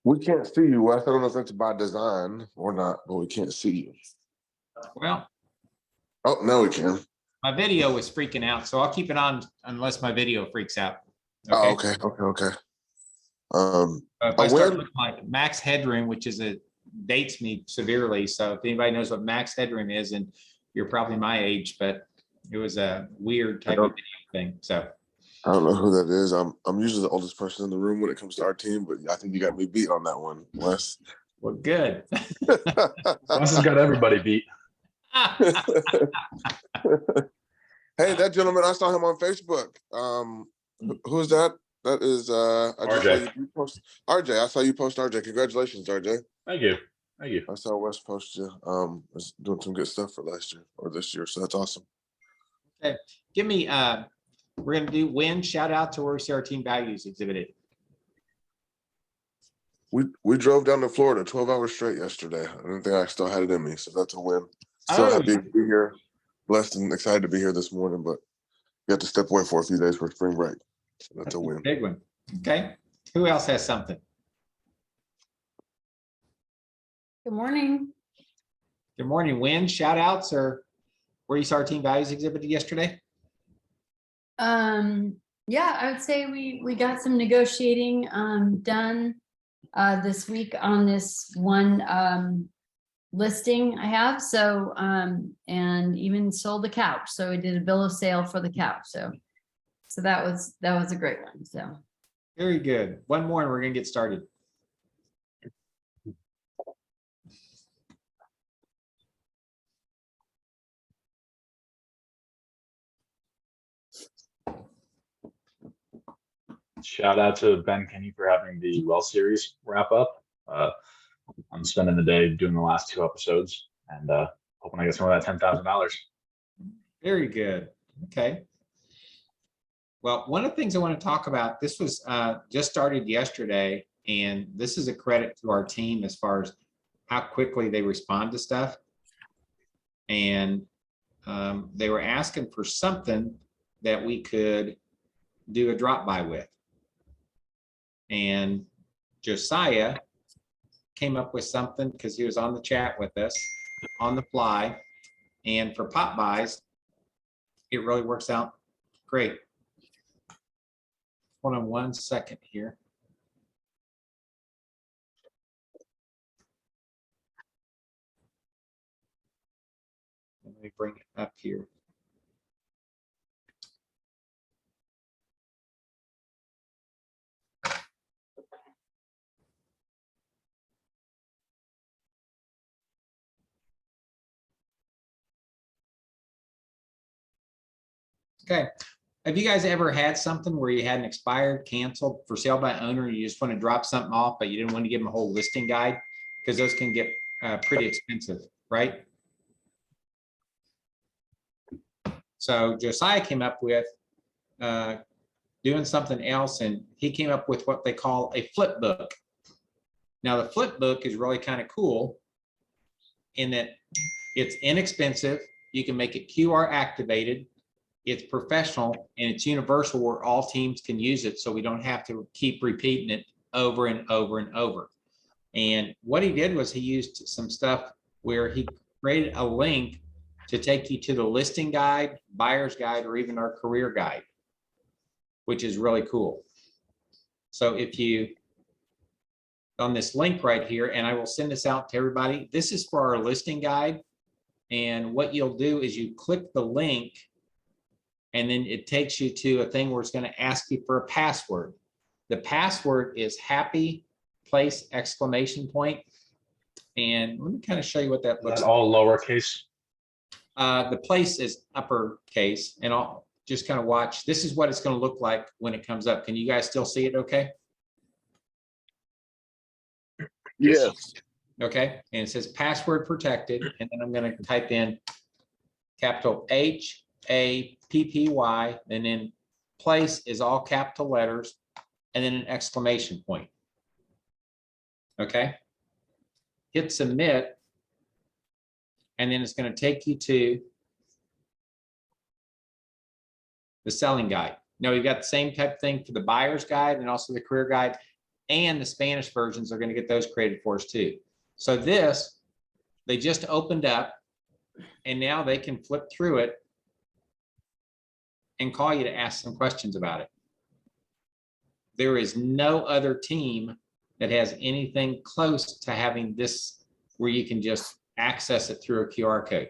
We can't see you, Wes. I don't know if that's by design or not, but we can't see you. Well, Oh, now we can. my video was freaking out, so I'll keep it on unless my video freaks out. Oh, okay. Okay. If I start looking like max headroom, which dates me severely. So if anybody knows what max headroom is, and you're probably my age, but it was a weird type of video thing. So I don't know who that is. I'm usually the oldest person in the room when it comes to our team, but I think you got me beat on that one, Wes. well, good. Wes has got everybody beat. Hey, that gentleman, I saw him on Facebook. Who is that? That is I just saw you post RJ. I saw you post RJ. Congratulations, RJ. Thank you. I saw Wes post you. Was doing some good stuff for last year or this year, so that's awesome. Okay, give me. We're gonna do win. Shout out to where we see our team values exhibited. We drove down to Florida 12 hours straight yesterday. I don't think I still had it in me, so that's a win. Still happy to be here, blessed and excited to be here this morning, but you have to step away for a few days for spring break. So that's a win. Big one. Okay. Who else has something? Good morning. Good morning. Win. Shout outs or where you saw our team values exhibited yesterday? Yeah, I would say we got some negotiating done this week on this one listing I have. So and even sold the couch. So we did a bill of sale for the couch. So that was a great one. So very good. One more and we're gonna get started. Shout out to Ben Kinney for having the Well series wrap up. I'm spending the day doing the last 2 episodes and hoping I get some of that $10,000. Very good. Okay. Well, one of the things I want to talk about, this was just started yesterday, and this is a credit to our team as far as how quickly they respond to stuff. And they were asking for something that we could do a drop by with. And Josiah came up with something because he was on the chat with us on the fly. And for pop buys, it really works out great. Hold on 1 second here. Let me bring it up here. Okay. Have you guys ever had something where you had an expired, canceled, for sale by owner, and you just want to drop something off, but you didn't want to give them a whole listing guide? Because those can get pretty expensive, right? So Josiah came up with doing something else, and he came up with what they call a flip book. Now, the flip book is really kind of cool in that it's inexpensive. You can make it QR activated. It's professional and it's universal where all teams can use it. So we don't have to keep repeating it over and over and over. And what he did was he used some stuff where he created a link to take you to the listing guide, buyer's guide, or even our career guide, which is really cool. So if you, on this link right here, and I will send this out to everybody, this is for our listing guide. And what you'll do is you click the link, and then it takes you to a thing where it's going to ask you for a password. The password is happy place exclamation point. And let me kind of show you what that looks like. All lowercase. The place is uppercase, and I'll just kind of watch. This is what it's going to look like when it comes up. Can you guys still see it okay? Yes. Okay, and it says password protected, and then I'm going to type in capital HAPPY, and then place is all capital letters, and then an exclamation point. Okay, hit submit, and then it's going to take you to the selling guide. Now we've got the same type of thing for the buyer's guide and also the career guide. and the Spanish versions are going to get those created for us too. So this, they just opened up, and now they can flip through it and call you to ask some questions about it. There is no other team that has anything close to having this where you can just access it through a QR code.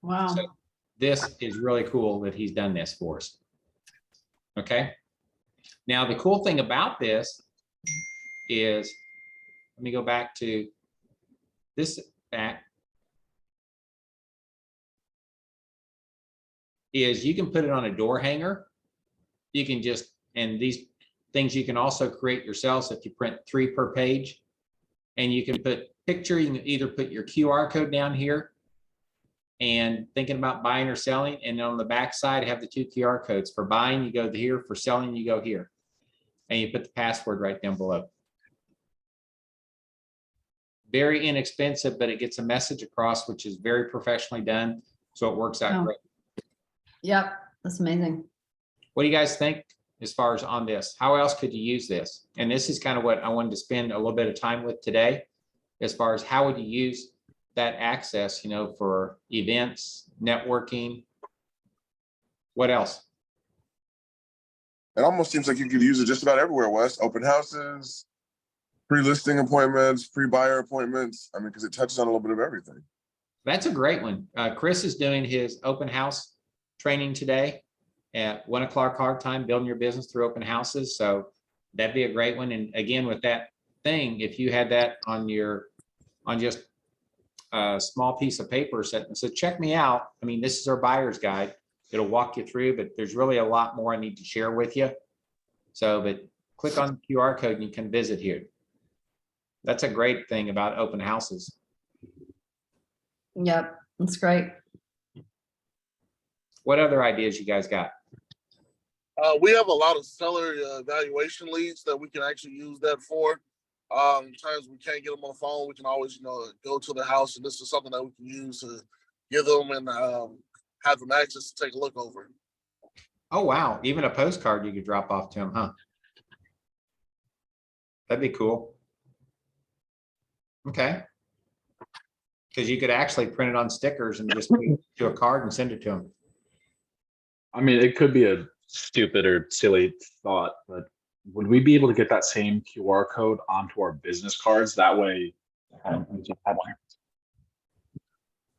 Wow. So this is really cool that he's done this for us. Okay. Now, the cool thing about this is, let me go back to this back, is you can put it on a door hanger. You can just, and these things you can also create yourselves if you print 3 per page. And you can put picture, you can either put your QR code down here and thinking about buying or selling, and on the back side have the 2 QR codes. For buying, you go here, for selling, you go here. And you put the password right down below. Very inexpensive, but it gets a message across, which is very professionally done. So it works out great. Yep, that's amazing. What do you guys think as far as on this? How else could you use this? And this is kind of what I wanted to spend a little bit of time with today, as far as how would you use that access, you know, for events, networking. What else? It almost seems like you could use it just about everywhere, Wes. Open houses, pre-listing appointments, pre-buyer appointments. I mean, because it touches on a little bit of everything. That's a great one. Chris is doing his open house training today at 1 o'clock our time, building your business through open houses. So that'd be a great one. And again, with that thing, if you had that on your, on just a small piece of paper set and said, check me out. I mean, this is our buyer's guide. It'll walk you through, but there's really a lot more I need to share with you. So, but click on the QR code and you can visit here. That's a great thing about open houses. Yep, that's great. What other ideas you guys got? We have a lot of seller evaluation leads that we can actually use that for. Times we can't get them on the phone, we can always, you know, go to the house, and this is something that we can use to give them and have them access to take a look over. Oh, wow. Even a postcard you could drop off to them, huh? That'd be cool. Okay. Because you could actually print it on stickers and just put it to a card and send it to them. I mean, it could be a stupid or silly thought, but would we be able to get that same QR code onto our business cards? That way,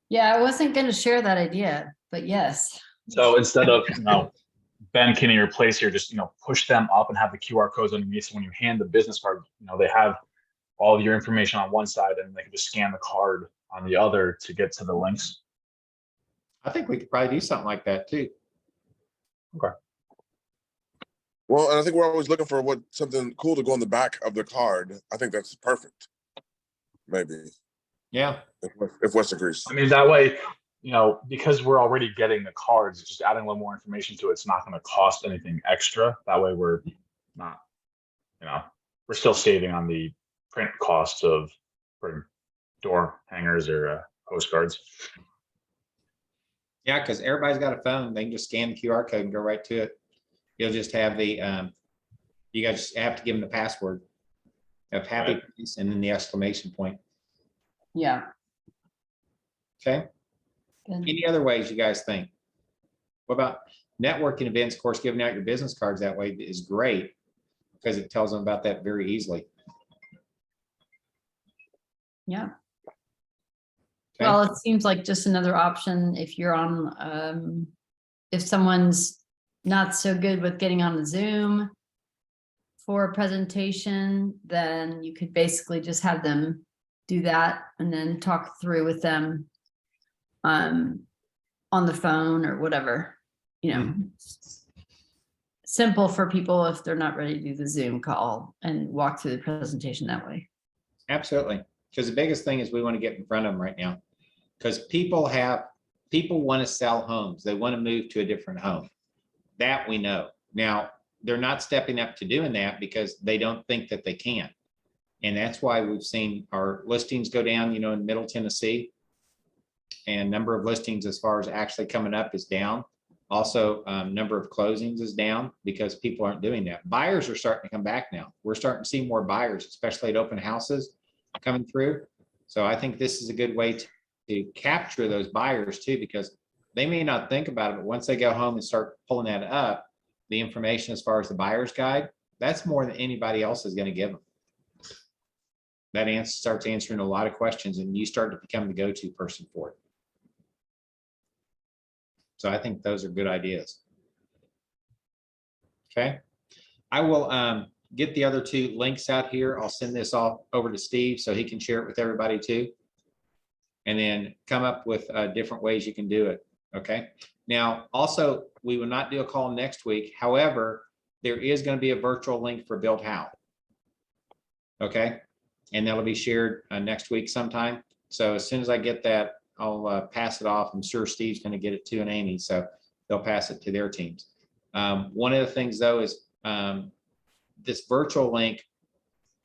Yeah, I wasn't going to share that idea, but yes. so instead of, you know, Ben Kinney or place here, just, you know, push them up and have the QR codes underneath. So when you hand the business card, you know, they have all of your information on one side and they can just scan the card on the other to get to the links. I think we could probably do something like that too. Okay. Well, and I think we're always looking for something cool to go on the back of the card. I think that's perfect. Maybe. Yeah. If Wes agrees. I mean, that way, you know, because we're already getting the cards, just adding a little more information to it's not going to cost anything extra. That way we're not, you know, we're still saving on the print costs of printing door hangers or postcards. Yeah, because everybody's got a phone. They can just scan the QR code and go right to it. You'll just have the, you guys have to give them the password of happy place and then the exclamation point. Yeah. Okay. Good. Any other ways you guys think? What about networking events? Of course, giving out your business cards that way is great because it tells them about that very easily. Yeah. Okay. Well, it seems like just another option if you're on, if someone's not so good with getting on the Zoom for a presentation, then you could basically just have them do that and then talk through with them on the phone or whatever, you know. Simple for people if they're not ready to do the Zoom call and walk through the presentation that way. Absolutely. Because the biggest thing is we want to get in front of them right now. Because people want to sell homes. They want to move to a different home. That we know. Now, they're not stepping up to doing that because they don't think that they can. And that's why we've seen our listings go down, you know, in Middle Tennessee. And number of listings as far as actually coming up is down. Also, number of closings is down because people aren't doing that. Buyers are starting to come back now. We're starting to see more buyers, especially at open houses coming through. So I think this is a good way to capture those buyers too, because they may not think about it, but once they go home and start pulling that up, the information as far as the buyer's guide, that's more than anybody else is going to give them. That answer starts answering a lot of questions, and you start to become the go-to person for it. So I think those are good ideas. Okay. I will get the other 2 links out here. I'll send this all over to Steve so he can share it with everybody too. And then come up with different ways you can do it. Okay. Now, also, we will not do a call next week. However, there is going to be a virtual link for Build How. Okay. And that'll be shared next week sometime. So as soon as I get that, I'll pass it off. I'm sure Steve's going to get it too, and Amy, so they'll pass it to their teams. One of the things though is this virtual link,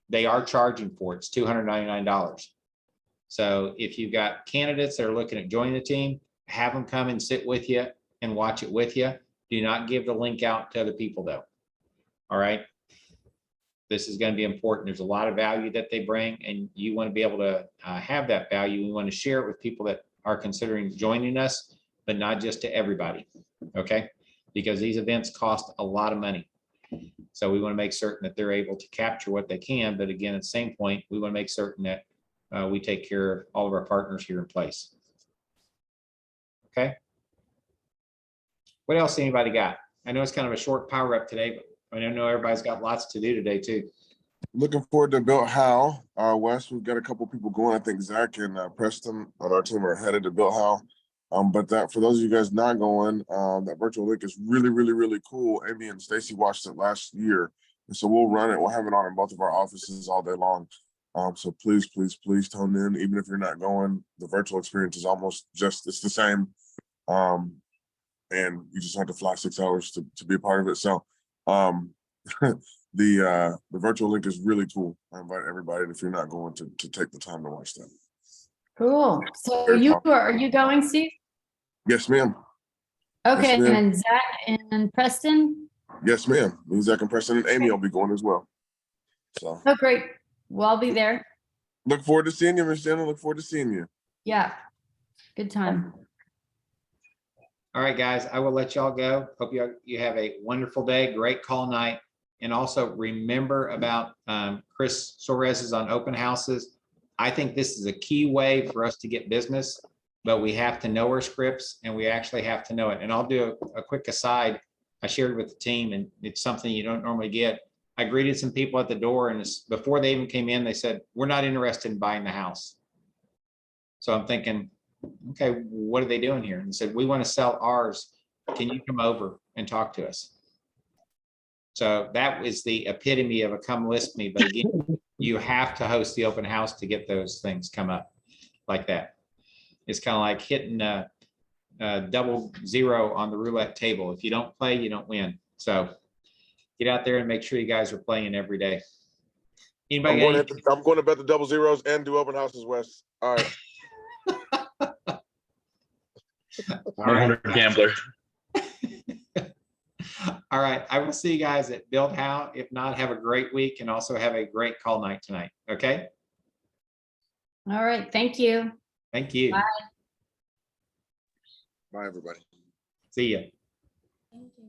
they are charging for it. It's $299. So if you've got candidates that are looking at joining the team, have them come and sit with you and watch it with you. Do not give the link out to other people though. All right. This is going to be important. There's a lot of value that they bring, and you want to be able to have that value. We want to share it with people that are considering joining us, but not just to everybody. Okay. Because these events cost a lot of money. So we want to make certain that they're able to capture what they can. But again, at the same point, we want to make certain that we take care of all of our partners here in place. Okay. What else anybody got? I know it's kind of a short power up today, but I know everybody's got lots to do today too. Looking forward to Built How. Wes, we've got a couple people going. I think Zach and Preston on our team are headed to Built How. But that for those of you guys not going, that virtual link is really, really, really cool. Amy and Stacy watched it last year. And so we'll run it. We'll have it on in both of our offices all day long. So please, please, please tune in. Even if you're not going, the virtual experience is almost just, it's the same. And you just have to fly 6 hours to be a part of it. So the virtual link is really cool. I invite everybody, if you're not going, to take the time to watch that. Cool. So are you going, Steve? Yes, ma'am. Okay, Yes, ma'am. and Zach and Preston? Yes, ma'am. Me, Zach, and Preston and Amy will be going as well. So Oh, great. Well, I'll be there. look forward to seeing you, Miss Jenna. Look forward to seeing you. Yeah. Good time. All right, guys, I will let y'all go. Hope you have a wonderful day, great call night. And also remember about Chris Suarez's on open houses. I think this is a key way for us to get business, but we have to know our scripts and we actually have to know it. And I'll do a quick aside. I shared with the team, and it's something you don't normally get. I greeted some people at the door, and before they even came in, they said, "We're not interested in buying the house." So I'm thinking, okay, what are they doing here? And they said, "We want to sell ours. Can you come over and talk to us?" So that was the epitome of a come list me. But again, you have to host the open house to get those things come up like that. It's kind of like hitting a 00 on the roulette table. If you don't play, you don't win. So get out there and make sure you guys are playing every day. Anybody? I'm going to bet the 00s and do open houses, Wes. All right. All right. Gambler. All right. I will see you guys at Build How. If not, have a great week and also have a great call night tonight. Okay. All right. Thank you. Thank you. Bye. Bye, everybody. See ya. Thank you.